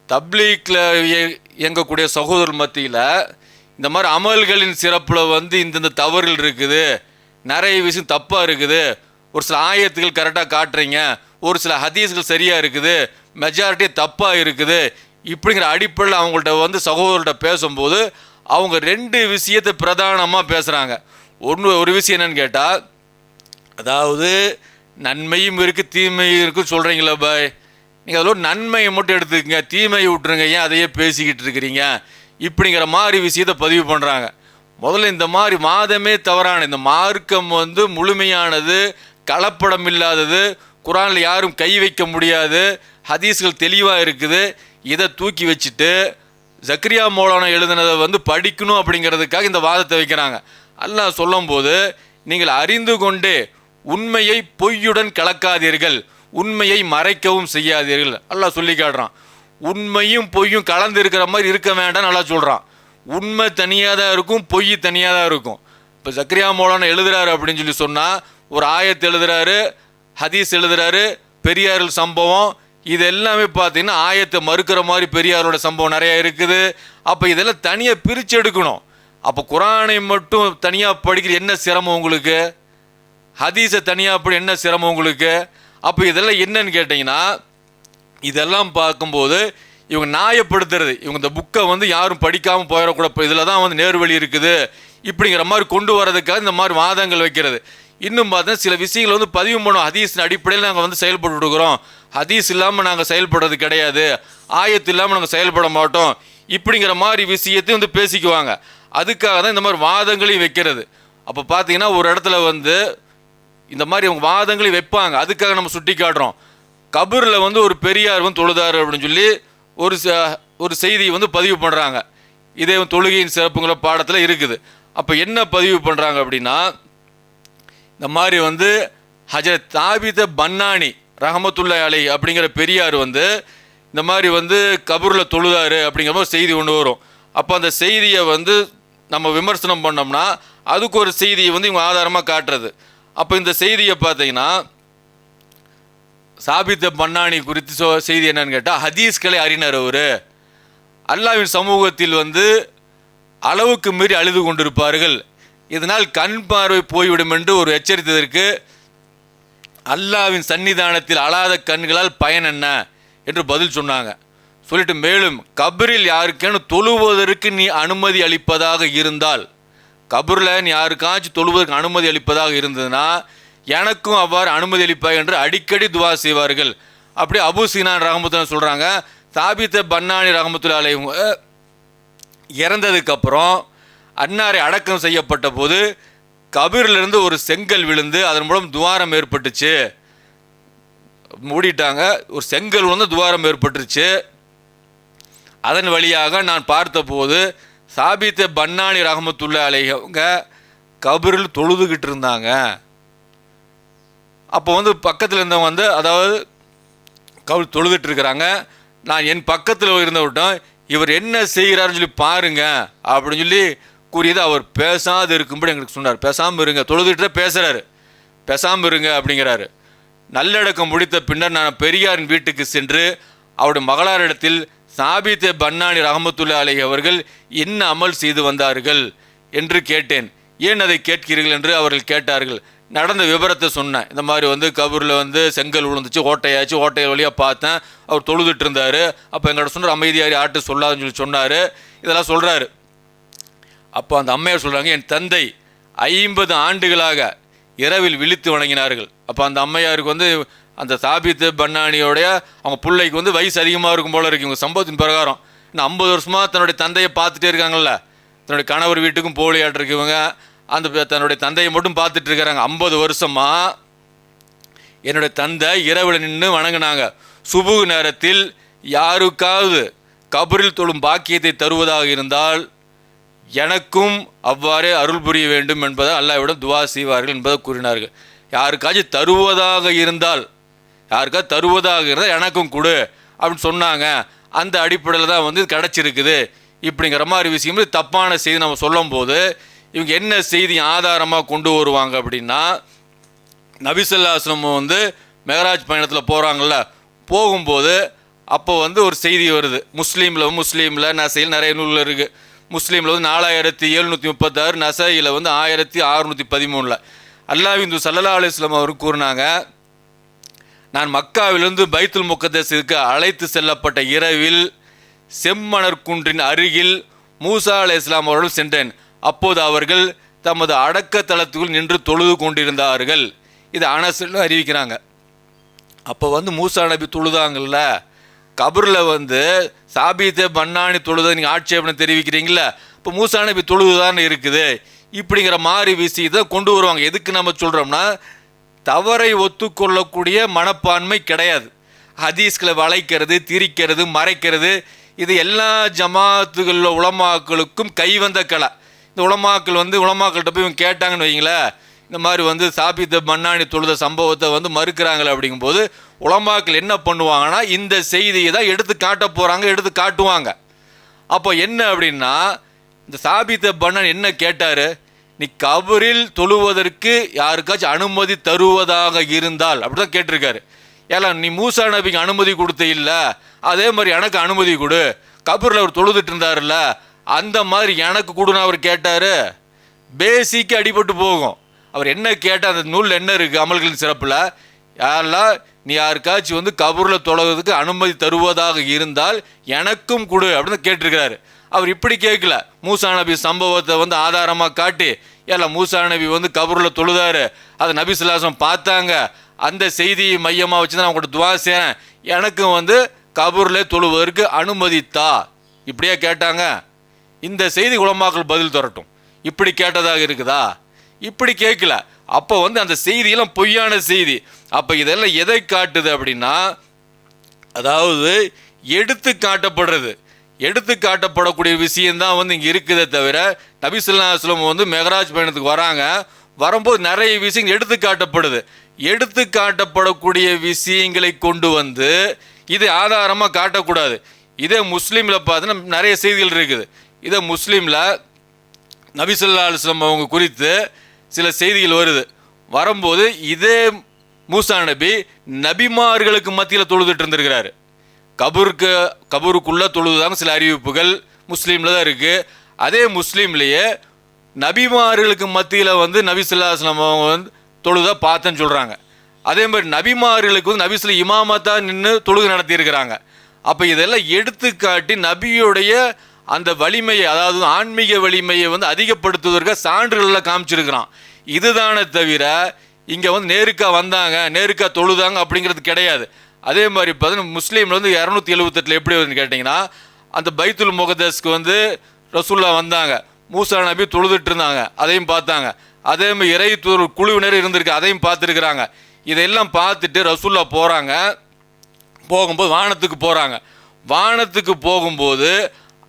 தப்லீக்ல இயங்கக்கூடிய சகோதரர் மத்தியில் இந்த மாதிரி அமல்களின் சிறப்பில் இந்தந்த தவறுகள் இருக்குது, நிறைய விஷயம் தப்பாக இருக்குது, ஒரு சில ஆயத்துகள் கரெக்டாக காட்டுறீங்க, ஒரு சில ஹதீஸ்கள் சரியாக இருக்குது, மெஜாரிட்டி தப்பாக இருக்குது, இப்படிங்கிற அடிப்படையில் அவங்கள்ட்ட சகோதரர்கிட்ட பேசும்போது அவங்க ரெண்டு விஷயத்தை பிரதானமாக பேசுகிறாங்க. ஒரு விஷயம் என்னன்னு கேட்டால், அதாவது நன்மையும் இருக்குது தீமையும் இருக்குன்னு சொல்கிறீங்களா பாய், நீங்கள் அதில் ஒரு நன்மையை மட்டும் எடுத்துக்கங்க, தீமையை விட்டுருங்க, ஏன் அதையே பேசிக்கிட்டு இருக்கிறீங்க, இப்படிங்கிற மாதிரி விஷயத்தை பதிவு பண்ணுறாங்க. முதல்ல இந்த மாதிரி வாதமே தவறான, இந்த மார்க்கம் முழுமையானது, கலப்படம் இல்லாதது, குரானில் யாரும் கை வைக்க முடியாது, ஹதீஸ்கள் தெளிவாக இருக்குது. இதை தூக்கி வச்சுட்டு ஜக்கரியா மௌலானா எழுதினதை படிக்கணும் அப்படிங்கிறதுக்காக இந்த வாதத்தை வைக்கிறாங்க. அல்லாஹ் சொல்லும் போது, நீங்கள் அறிந்து கொண்டு உண்மையை பொய்யுடன் கலக்காதீர்கள், உண்மையை மறைக்கவும் செய்யாதீர்கள் அல்லாஹ் சொல்லி காட்டுறான். உண்மையும் பொய்யும் கலந்து இருக்கிற மாதிரி இருக்க வேண்டாம்னு நல்லா சொல்கிறான். உண்மை தனியாக தான் இருக்கும், பொய் தனியாக தான் இருக்கும். இப்போ ஜக்கரியா மௌலானா எழுதுறாரு அப்படின்னு சொல்லி சொன்னால், ஒரு ஆயத்து எழுதுறாரு, ஹதீஸ் எழுதுறாரு, பெரியார்கள் சம்பவம், இது எல்லாமே பார்த்தீங்கன்னா ஆயத்தை மறுக்கிற மாதிரி பெரியாரோட சம்பவம் நிறையா இருக்குது. அப்போ இதெல்லாம் தனியாக பிரித்து எடுக்கணும். அப்போ குரானை மட்டும் தனியாக படிக்கிற என்ன சிரமம் உங்களுக்கு, ஹதீஸை தனியாக அப்படி என்ன சிரமம் உங்களுக்கு? அப்போ இதெல்லாம் என்னன்னு கேட்டிங்கன்னா, இதெல்லாம் பார்க்கும்போது இவங்க நியாயப்படுத்துறது, இவங்க இந்த புக்கை யாரும் படிக்காமல் போயிடக்கூடாது, இதில் தான் நேர்வழி இருக்குது, இப்படிங்கிற மாதிரி கொண்டு வரதுக்காக இந்த மாதிரி வாதங்கள் வைக்கிறது. இன்னும் பார்த்தா சில விஷயங்கள் பதிவு பண்ணுவோம், ஹதீஸின் அடிப்படையில் நாங்கள் செயல்பட்டு இருக்கிறோம், ஹதீஸ் இல்லாமல் நாங்கள் செயல்படுறது கிடையாது, ஆயத்து இல்லாமல் நாங்கள் செயல்பட மாட்டோம், இப்படிங்கிற மாதிரி விஷயத்தையும் பேசிக்குவாங்க. அதுக்காக தான் இந்த மாதிரி வாதங்களையும் வைக்கிறது. அப்போ பார்த்தீங்கன்னா ஒரு இடத்துல இந்த மாதிரி அவங்க வாதங்களையும் வைப்பாங்க. அதுக்காக நம்ம சுட்டி காட்டுறோம். கபூரில் ஒரு பெரியார் தொழுதாரு அப்படின்னு சொல்லி ஒரு செய்தியை பதிவு பண்ணுறாங்க. இதே தொழுகையின் சிறப்புங்கிற பாடத்தில் இருக்குது. அப்போ என்ன பதிவு பண்ணுறாங்க அப்படின்னா, இந்த மாதிரி ஹஜரத் தாபித பன்னானி ரஹமத்துல்லாஹி அலைஹி அப்படிங்கிற பெரியார் இந்த மாதிரி கபூரில் தொழுதாரு அப்படிங்கிற மாதிரி செய்தி கொண்டு வரும். அப்போ அந்த செய்தியை நம்ம விமர்சனம் பண்ணோம்னா அதுக்கு ஒரு செய்தியை இவங்க ஆதாரமாக காட்டுறது. அப்போ இந்த செய்தியை பார்த்தீங்கன்னா, சாபித்த பன்னானி குறித்து செய்தி என்னன்னு கேட்டால், ஹதீஸ்களை அறிஞர் அவர், அல்லாஹ்வின் சமூகத்தில் அளவுக்கு மீறி அழுது கொண்டிருப்பார்கள், இதனால் கண் பார்வை போய்விடும் என்று ஒரு எச்சரித்ததற்கு அல்லாஹ்வின் சன்னிதானத்தில் அழாத கண்களால் பயன் என்ன என்று பதில் சொன்னாங்க. சொல்லிட்டு மேலும், கபரில் யாருக்கேனும் தொழுவதற்கு நீ அனுமதி அளிப்பதாக இருந்தால், கபூரில் நீ யாருக்காச்சும் தொழுவதற்கு அனுமதி அளிப்பதாக இருந்ததுன்னா எனக்கும் அவ்வாறு அனுமதி அளிப்பாய் என்று அடிக்கடி துவா செய்வார்கள். அப்படி அபு சீனான் ரஹமத்துல்லாஹி சொல்கிறாங்க. சாபித்த பன்னானி ரஹமத்துல்லாஹி அலைஹி இறந்ததுக்கப்புறம் அன்னாரை அடக்கம் செய்யப்பட்ட போது கபரிலிருந்து ஒரு செங்கல் விழுந்து அதன் மூலம் துவாரம் ஏற்பட்டுச்சு, மூடிட்டாங்க, ஒரு செங்கல் துவாரம் ஏற்பட்டுருச்சு. அதன் வழியாக நான் பார்த்தபோது சாபித்த பன்னானி ரஹமத்துல்லாஹி அலைஹி அவங்க கபரில் தொழுதுகிட்டு இருந்தாங்க. அப்போ பக்கத்தில் இருந்தவங்க அதாவது கபர் தொழுதுட்டு இருக்கிறாங்க. நான் என் பக்கத்தில் இருந்த விட்டோம், இவர் என்ன செய்கிறாருன்னு சொல்லி பாருங்க அப்படின்னு சொல்லி கூறியது. அவர் பேசாது இருக்கும்படி எங்களுக்கு சொன்னார். பேசாமல் இருங்க, தொழுதுகிட்டே பேசுகிறாரு, பேசாமல் இருங்க அப்படிங்கிறாரு. நல்லடக்கம் முடித்த பின்னர் நான் பெரியாரின் வீட்டுக்கு சென்று அவருடைய மகளாரிடத்தில் சாபித்த பன்னானி ரஹமத்துல்லாஹி அலைஹி அவர்கள் என்ன அமல் செய்து வந்தார்கள் என்று கேட்டேன். ஏன் அதை கேட்கிறீர்கள் என்று அவர்கள் கேட்டார்கள். நடந்த விவரத்தை சொன்னேன். இந்த மாதிரி கபூரில் செங்கல் விழுந்துச்சு, ஓட்டையாச்சு, ஓட்டை வழியாக பார்த்தேன், அவர் தொழுதுட்டு இருந்தார். அப்போ எங்கள்கிட்ட சொன்னார், அமைதியாரி ஆட்டு சொல்லாதுன்னு சொல்லி சொன்னார். இதெல்லாம் சொல்கிறாரு. அப்போ அந்த அம்மையார் சொல்கிறாங்க, என் தந்தை 50 ஆண்டுகளாக இரவில் விழித்து வணங்கினார்கள். அப்போ அந்த அம்மையாருக்கு அந்த சாபித்து பன்னானியோடைய அவங்க பிள்ளைக்கு வயசு அதிகமாக இருக்கும் போல இருக்கு. இவங்க சம்பவத்தின் பிரகாரம் இன்னும் 50 வருஷமாக தன்னுடைய தந்தையை பார்த்துட்டே இருக்காங்கல்ல, தன்னுடைய கணவர் வீட்டுக்கும் போலியாட்டிருக்கு, இவங்க அந்த தன்னுடைய தந்தையை மட்டும் பார்த்துட்டு இருக்கிறாங்க. 50 வருஷமாக என்னுடைய தந்தை இரவில் நின்று வணங்கினாங்க. சுபுகு நேரத்தில் யாருக்காவது கபரில் தொழும் பாக்கியத்தை தருவதாக இருந்தால் எனக்கும் அவ்வாறே அருள் புரிய வேண்டும் என்பதை அல்லாஹ்விடம் துவா செய்வார்கள் என்பதை கூறினார்கள். யாருக்காச்சும் தருவதாக இருந்தால் எனக்கும் கொடு அப்படின்னு சொன்னாங்க. அந்த அடிப்படையில் தான் கிடச்சிருக்குது இப்படிங்கிற மாதிரி விஷயம். தப்பான செய்தி நம்ம சொல்லும் போது இவங்க என்ன செய்தி ஆதாரமாக கொண்டு வருவாங்க அப்படின்னா, நபி ஸல்லல்லாஹு அலைஹி வஸல்லம் வந்து மெஹராஜ் பயணத்தில் போகிறாங்கல்ல, போகும்போது அப்போ வந்து ஒரு செய்தி வருது. முஸ்லீமில் நசையில் நிறைய நூலில் இருக்குது. முஸ்லீமில் வந்து 4736, நசையில் வந்து 1613. அல்லாஹ்வின் தூதர் ஸல்லல்லாஹு அலைஹி வஸல்லம் அவர் கூறினாங்க, நான் மக்காவிலிருந்து பைத்துல் முகத்தஸிற்கு அழைத்து செல்லப்பட்ட இரவில் செம்மணர் குன்றின் அருகில் மூசா அலைஹிஸ்ஸலாம் அவர்களும் சென்றேன். அப்போது அவர்கள் தமது அடக்கத்தலத்துக்குள் நின்று தொழுது கொண்டிருந்தார்கள். இது அனஸ் அறிவிக்கிறாங்க. அப்போ வந்து மூசா நபி தொழுதாங்கல்ல, கபரில் வந்து சாபித்தே பன்னானி தொழுதை நீங்கள் ஆட்சேபனை தெரிவிக்கிறீங்கள, இப்போ மூசா நபி தொழுதுதான் இருக்குது இப்படிங்கிற மாதிரி விஷயத்தை கொண்டு வருவாங்க. எதுக்கு நம்ம சொல்கிறோம்னா, தவறை ஒத்துக்கொள்ளக்கூடிய மனப்பான்மை கிடையாது. ஹதீஸ்களை வளைக்கிறது, திரிக்கிறது, மறைக்கிறது, இது எல்லா ஜமாத்துகளில் உலமாக்களுக்கும் கைவந்த கலை. இந்த உலமாக்கள்கிட்ட போய் இவங்க கேட்டாங்கன்னு வைங்களேன், இந்த மாதிரி வந்து சாபித்த மன்னானி தொழுத சம்பவத்தை வந்து மறுக்கிறாங்களே அப்படிங்கும்போது உலமாக்கள் என்ன பண்ணுவாங்கன்னா, இந்த செய்தியை தான் எடுத்து காட்ட போகிறாங்க, எடுத்து காட்டுவாங்க. அப்போ என்ன அப்படின்னா, இந்த சாபித்த பன்னான் என்ன கேட்டார், நீ கபரில் தொழுவதற்கு யாருக்காச்சும் அனுமதி தருவதாக இருந்தால் அப்படி தான் கேட்டிருக்காரு. ஏன்னா நீ மூசா நபிக்கு அனுமதி கொடுத்த இல்லை, அதே மாதிரி எனக்கு அனுமதி கொடு, கபரில் அவர் தொழுதுட்டு இருந்தார்ல அந்த மாதிரி எனக்கு கொடுன்னு அவர் கேட்டார். பேசிக்கு அடிபட்டு போகும். அவர் என்ன கேட்டால், அந்த நூலில் என்ன இருக்குது அமல்களின் சிறப்பில், யாரெல்லாம் நீ யாருக்காச்சும் வந்து கபூரில் தொழுகிறதுக்கு அனுமதி தருவதாக இருந்தால் எனக்கும் கொடு அப்படின்னு கேட்டிருக்கிறாரு. அவர் இப்படி கேட்கல, மூசா நபி சம்பவத்தை வந்து ஆதாரமாக காட்டி, ஏல மூசா நபி வந்து கபூரில் தொழுதாரு, அதை நபி ஸல்லல்லாஹு அலைஹி வஸல்லம் பார்த்தாங்க, அந்த செய்தியை மையமாக வச்சு தான் அவங்கள்ட்ட துவா செய்கிறேன், எனக்கும் வந்து கபூரில் தொழுவதற்கு அனுமதித்தா, இப்படியே கேட்டாங்க. இந்த செய்தி உலமாக்கள் பதில் தரட்டும். இப்படி கேட்டதாக இருக்குதா? இப்படி கேட்கல. அப்போ வந்து அந்த செய்தியெல்லாம் பொய்யான செய்தி. அப்போ இதெல்லாம் எதை காட்டுது அப்படின்னா, அதாவது எடுத்து காட்டப்படக்கூடிய விஷயந்தான் வந்து இங்கே இருக்குதே தவிர, நபி ஸல்லல்லாஹு அலைஹி வஸல்லம் வந்து மெஹராஜ் பயணத்துக்கு வராங்க, வரும்போது நிறைய விஷயங்கள் எடுத்து காட்டப்படுது. எடுத்து காட்டப்படக்கூடிய விஷயங்களை கொண்டு வந்து இதை ஆதாரமாக காட்டக்கூடாது. இதே முஸ்லீமில் பார்த்தீங்கன்னா நிறைய செய்திகள் இருக்குது. இதே முஸ்லீமில் நபி ஸல்லல்லாஹு அலைஹி வஸல்லம் அவங்க குறித்து சில செய்திகள் வரும்போது இதே மூசா நபி நபிமார்களுக்கு மத்தியில் தொழுதுட்டு இருந்திருக்கிறாரு. கபூருக்குள்ளே தொழுதுதாங்க சில அறிவிப்புகள் முஸ்லீமில் தான் இருக்குது. அதே முஸ்லீம்லேயே நபிமார்களுக்கு மத்தியில் வந்து நபி ஸல்லல்லாஹு அலைஹி வஸல்லம் அவங்க வந்து தொழுதாக பார்த்தேன்னு சொல்கிறாங்க. அதே மாதிரி நபிமார்களுக்கு வந்து நபி ஸல்லல்லாஹு இமாமத்தாக நின்று தொழுகை நடத்தியிருக்கிறாங்க. அப்போ இதெல்லாம் எடுத்துக்காட்டி நபியுடைய அந்த வலிமையை, அதாவது ஆன்மீக வலிமையை வந்து அதிகப்படுத்துவதற்காக சான்றுகளில் காமிச்சிருக்கிறான். இதுதானே தவிர இங்கே வந்து நேருக்கா வந்தாங்க, நேருக்கா தொழுதாங்க அப்படிங்கிறது கிடையாது. அதே மாதிரி பார்த்தீங்கன்னா முஸ்லீமில் வந்து 278 எப்படி வருதுன்னு கேட்டிங்கன்னா, அந்த பைத்துல் முகத்தஸ்க்கு வந்து ரசூல்லா வந்தாங்க, மூசா நபி தொழுதுட்டு இருந்தாங்க, அதையும் பார்த்தாங்க. அதே மாதிரி இறை குழுவினர் இருந்திருக்கு, அதையும் பார்த்துருக்குறாங்க. இதையெல்லாம் பார்த்துட்டு ரசூல்லா போகும்போது வானத்துக்கு போகும்போது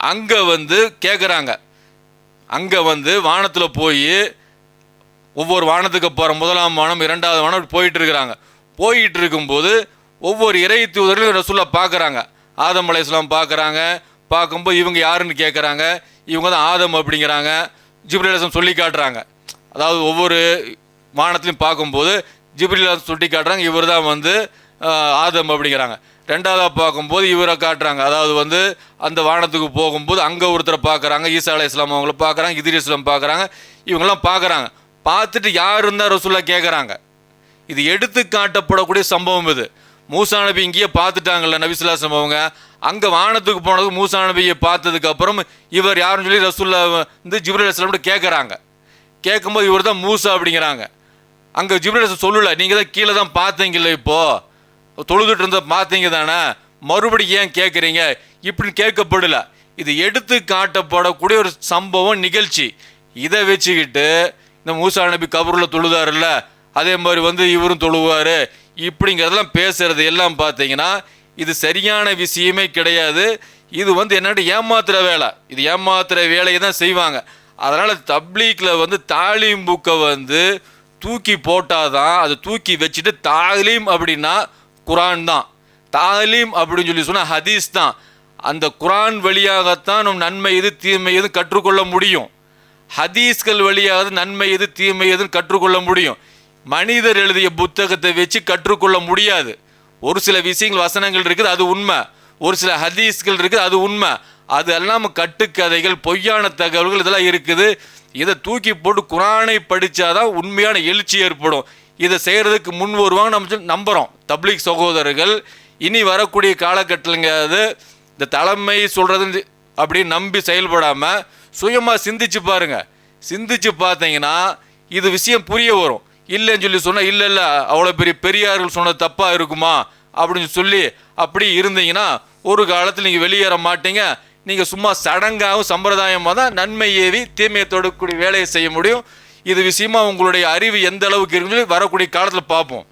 அங்கே வந்து கேட்குறாங்க. அங்கே வந்து வானத்தில் போய் ஒவ்வொரு வானத்துக்கு போகிற முதலாம் வானம், இரண்டாவது வானம் போயிட்டு இருக்கும்போது ஒவ்வொரு இறை தூதர்களையும் ரசூல்லா பார்க்குறாங்க. ஆதம் அலைஹிஸ்ஸலாம் பார்க்கும்போது இவங்க யாருன்னு கேட்குறாங்க. இவங்க தான் ஆதம் அப்படிங்கிறாங்க. ஜிப்ரீல் அலைஹிஸ்ஸலாம் சொல்லி காட்டுறாங்க. அதாவது ஒவ்வொரு வானத்துலையும் பார்க்கும்போது ஜிப்ரீல் சொல்லி காட்டுறாங்க, இவர் தான் வந்து ஆதம் அப்படிங்கிறாங்க. ரெண்டாவதாக பார்க்கும்போது இவரை காட்டுறாங்க. அதாவது வந்து அந்த வானத்துக்கு போகும்போது அங்கே ஒருத்தரை பார்க்குறாங்க, ஈசா அலைஹிஸ்ஸலாம் அவங்கள பார்க்குறாங்க, இத்ரீஸ் அலைஹிஸ்ஸலாம் பார்க்குறாங்க. இவங்கெல்லாம் பார்த்துட்டு யாருன்னு தான் ரசூல்லா கேட்குறாங்க. இது எடுத்து காட்டப்படக்கூடிய சம்பவம். இது மூசா நபி இங்கேயே பார்த்துட்டாங்கல்ல நபி ஸல்லல்லாஹு அலைஹி வஸல்லம் அவங்க, அங்கே வானத்துக்கு போனதுக்கு மூசா நபியை பார்த்ததுக்கு அப்புறம் இவர் யாருன்னு சொல்லி ரசூல்லா வந்து ஜிப்ரீல் அலைஹிஸ்ஸலாம் கேட்குறாங்க. கேட்கும்போது இவர் தான் மூசா அப்படிங்கிறாங்க. அங்கே ஜிப்ரீல் அலைஹிஸ்ஸலாம் சொல்லலை, நீங்கள் தான் கீழே தான் பார்த்தீங்கல்ல, இப்போது தொழுதுட்டு இருந்த பார்த்தீங்க தானே, மறுபடியும் ஏன் கேட்குறீங்க இப்படின்னு கேட்கப்படல. இது எடுத்து காட்டப்படக்கூடிய ஒரு சம்பவம், நிகழ்ச்சி. இதை வச்சுக்கிட்டு இந்த மூசா நபி கபூரில் தொழுதாருல்ல, அதே மாதிரி வந்து இவரும் தொழுவார் இப்படிங்கிறதெல்லாம் பேசுறது எல்லாம் பார்த்தீங்கன்னா இது சரியான விஷயமே கிடையாது. இது வந்து என்னென்ன ஏமாத்துகிற வேலையை தான் செய்வாங்க. அதனால் தப்லீக்கில் வந்து தாலீம் புக்கை வந்து தூக்கி போட்டால் தான், அதை தூக்கி வச்சுட்டு தாலீம் அப்படின்னா குரான் தான், தாலீம் அப்படின்னு சொல்லி சொன்னால் ஹதீஸ் தான். அந்த குரான் வழியாகத்தான் நம் நன்மை எது தீமை எது கற்றுக்கொள்ள முடியும். ஹதீஸ்கள் வழியாக நன்மை எது தீமை எதுன்னு கற்றுக்கொள்ள முடியும். மனிதர் எழுதிய புத்தகத்தை வச்சு கற்றுக்கொள்ள முடியாது. ஒரு சில விஷயங்கள் வசனங்கள் இருக்குது, அது உண்மை. ஒரு சில ஹதீஸ்கள் இருக்குது, அது உண்மை. அது எல்லாம் கட்டுக்கதைகள், பொய்யான தகவல்கள் இதெல்லாம் இருக்குது. இதை தூக்கி போட்டு குரானை படித்தாதான் உண்மையான எழுச்சி ஏற்படும். இதை செய்கிறதுக்கு முன் வருவாங்க, நம்ம நம்புகிறோம். தப்லீக் சகோதரர்கள் இனி வரக்கூடிய காலகட்டத்துலங்க அது இந்த தலைமை சொல்கிறது அப்படின்னு நம்பி செயல்படாமல் சுயமாக சிந்திச்சு பாருங்கள். சிந்திச்சு பார்த்தீங்கன்னா இது விஷயம் புரிய வரும். இல்லைன்னு சொல்லி சொன்னால் இல்லை அவ்வளோ பெரியார்கள் சொன்னது தப்பாக இருக்குமா அப்படின்னு சொல்லி அப்படி இருந்தீங்கன்னா ஒரு காலத்தில் நீங்கள் வெளியேற மாட்டீங்க. நீங்கள் சும்மா சடங்காகவும் சம்பிரதாயமாக தான் நன்மை ஏவி தீமையை தொடக்கூடிய வேலையை செய்ய முடியும். இது விஷயமா உங்களுடைய அறிவு எந்த அளவுக்கு இருக்குன்னு வரக்கூடிய காலத்தில் பார்ப்போம்.